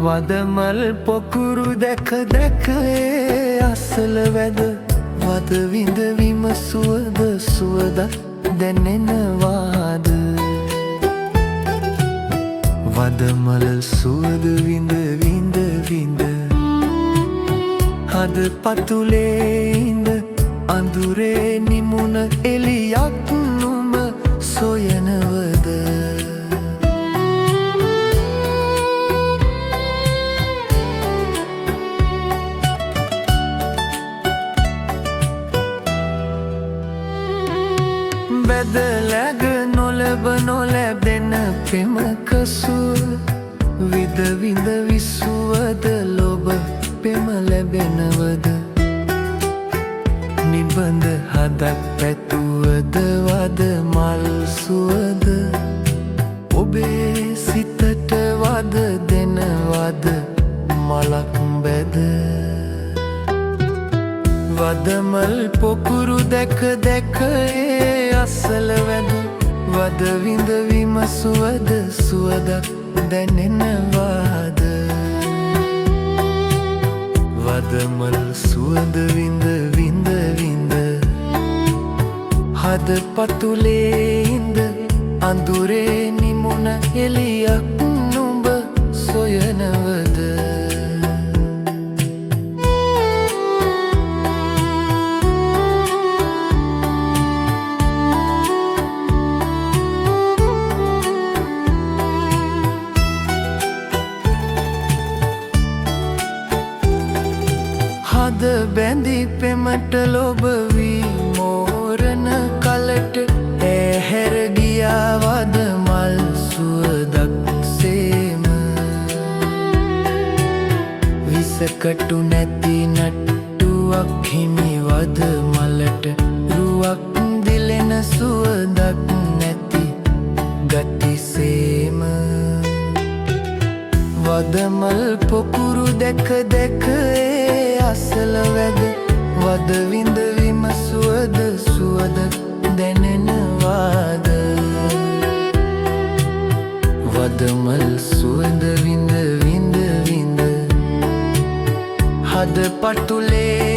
වදමල් පොකුරු දැක දැක ඒ අසල වැද වද විඳ විමසුවද සුවදක් දැනෙනවාද වදමල් සුවද විඳ විඳ විඳ හද පතුලේ ඉඳ අඳුරේ නිමුණ එලියක් නුම සොයනවද වැදලැග නොලබ නොලැබෙන පෙමකසුව විද විඳ විසුවද ලොබ පෙම ලැබෙනවද නිබඳ හදක් පැතුවද වද මල් සුවද ඔබේ සිතට වද දෙනවද මලක් බැද වදමල් පොකුරු දැක දැක ඒ අසල වැද වද විඳ විමසුවද සුවදක් දැනෙනවාද වදමල් සුවද විඳ විඳ විඳ හද පතුලේ ඉඳ අඳුරේ නිමුණ එලියක් නුඹ සොයනවද හද බැඳි පෙමට ලොබ වී මෝරණ කලට ඇහැර ගියාවද මල් සුවදක් සේම විසකටු නැති නට්ටුවක් හිමිවද මලට රුවක් දිලෙන සුවදක් නැති ගතිසේම වදමල් පොකුරු දැක දැක ඒ අසල වැද වද විඳ විමසුවද සුවද දැනෙනවාද වදමල් සුවද විඳ විඳ විඳ හද පටුලේ